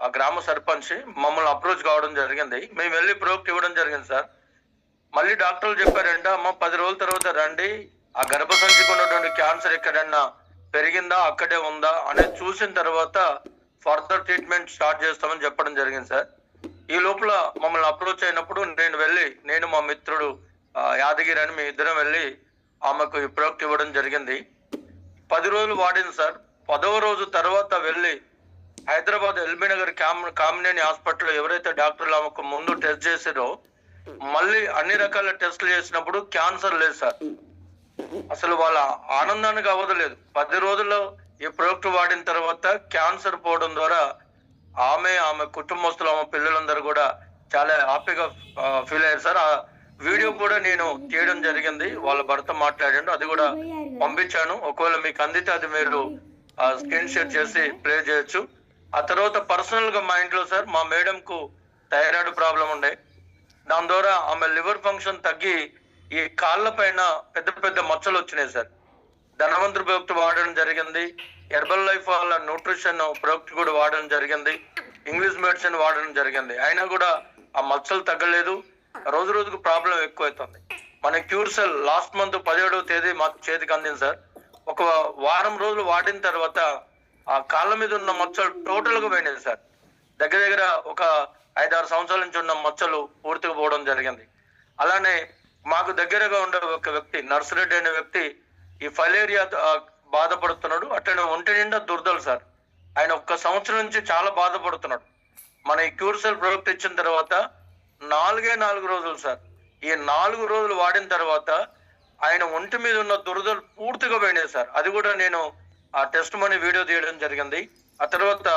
ఆ గ్రామ సర్పంచ్ మమ్మల్ని అప్రోచ్ కావడం జరిగింది. మేము వెళ్ళి ప్రోక్ట్ ఇవ్వడం జరిగింది సార్. మళ్ళీ డాక్టర్లు చెప్పారంట, అమ్మ 10 రోజుల తర్వాత రండి, ఆ గర్భసంచికి ఉన్నటువంటి క్యాన్సర్ ఎక్కడన్నా పెరిగిందా అక్కడే ఉందా అనేది చూసిన తర్వాత ఫర్దర్ ట్రీట్మెంట్ స్టార్ట్ చేస్తామని చెప్పడం జరిగింది సార్. ఈ లోపల మమ్మల్ని అప్రోచ్ అయినప్పుడు నేను మా మిత్రుడు యాదగిరి అని మీ ఇద్దరం వెళ్ళి ఆమెకు ఈ ప్రోక్ట్ ఇవ్వడం జరిగింది. 10 రోజులు వాడింది సార్. 10వ రోజు తర్వాత వెళ్ళి హైదరాబాద్ ఎల్బీ నగర్ కామినేని హాస్పిటల్ ఎవరైతే డాక్టర్లు ఆమెకు ముందు టెస్ట్ చేసారో మళ్ళీ అన్ని రకాల టెస్టులు చేసినప్పుడు క్యాన్సర్ లేదు సార్. అసలు వాళ్ళ ఆనందానికి అవదలేదు. 10 రోజుల్లో ఈ ప్రోడక్ట్ వాడిన తర్వాత క్యాన్సర్ పోవడం ద్వారా ఆమె కుటుంబస్తులు, ఆమె పిల్లలందరూ కూడా చాలా హ్యాపీగా ఫీల్ అయ్యారు సార్. ఆ వీడియో కూడా నేను తీయడం జరిగింది, వాళ్ళ భర్త మాట్లాడాడు, అది కూడా పంపించాను. ఒకవేళ మీకు అందితే అది మీరు స్క్రీన్ షేర్ చేసి ప్లే చేయొచ్చు. ఆ తర్వాత పర్సనల్ గా మా ఇంట్లో సార్ మా మేడం కు థైరాయిడ్ ప్రాబ్లం ఉండే, దాని ద్వారా ఆమె లివర్ ఫంక్షన్ తగ్గి ఈ కాళ్ళ పైన పెద్ద పెద్ద మచ్చలు వచ్చినాయి సార్. ధనవంతుడు ప్రొడక్ట్ వాడడం జరిగింది, హెర్బల్ లైఫ్ వాళ్ళ న్యూట్రిషన్ ప్రొడక్ట్ కూడా వాడడం జరిగింది, ఇంగ్లీష్ మెడిసిన్ వాడడం జరిగింది. అయినా కూడా ఆ మచ్చలు తగ్గలేదు. రోజు రోజుకు ప్రాబ్లం ఎక్కువైతుంది. మన క్యూర్సెల్ లాస్ట్ మంత్ 17వ తేదీ మాకు చేతికి అందింది సార్. ఒక వారం రోజులు వాడిన తర్వాత ఆ కాళ్ళ మీద ఉన్న మచ్చలు టోటల్ గా పోయినాయి సార్. దగ్గర దగ్గర ఒక 5-6 సంవత్సరాల నుంచి ఉన్న మచ్చలు పూర్తిగా పోవడం జరిగింది. అలానే మాకు దగ్గరగా ఉండే ఒక వ్యక్తి నర్సిరెడ్డి అనే వ్యక్తి ఈ ఫైలేరియా బాధపడుతున్నాడు. అట్లనే ఒంటి నిండా దురదలు సార్. ఆయన 1 సంవత్సరం నుంచి చాలా బాధపడుతున్నాడు. మన ఈ క్యూర్సెల్ ప్రొడక్ట్ ఇచ్చిన తర్వాత 4 రోజులు సార్. ఈ 4 రోజులు వాడిన తర్వాత ఆయన ఒంటి మీద ఉన్న దురదలు పూర్తిగా పోయినాయి సార్. అది కూడా నేను ఆ టెస్ట్ మనీ వీడియో తీయడం జరిగింది. ఆ తర్వాత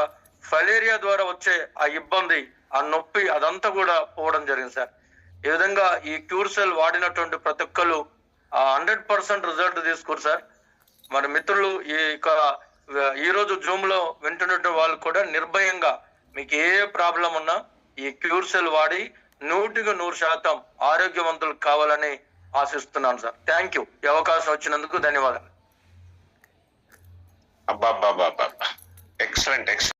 ఫైలేరియా ద్వారా వచ్చే ఆ ఇబ్బంది, ఆ నొప్పి అదంతా కూడా పోవడం జరిగింది సార్. ఈ విధంగా ఈ క్యూర్సెల్ వాడినటువంటి ప్రతి ఒక్కరు 100% రిజల్ట్ తీసుకోరు సార్. మరి మిత్రులు ఈ రోజు జూమ్ లో వింటున్నటువంటి వాళ్ళు కూడా నిర్భయంగా మీకు ఏ ప్రాబ్లం ఉన్నా ఈ క్యూర్సెల్ వాడి 100% ఆరోగ్యవంతులు కావాలని ఆశిస్తున్నాను సార్. Thank you. ఈ అవకాశం వచ్చినందుకు ధన్యవాదాలు. అబ్బా, ఎక్సలెంట్.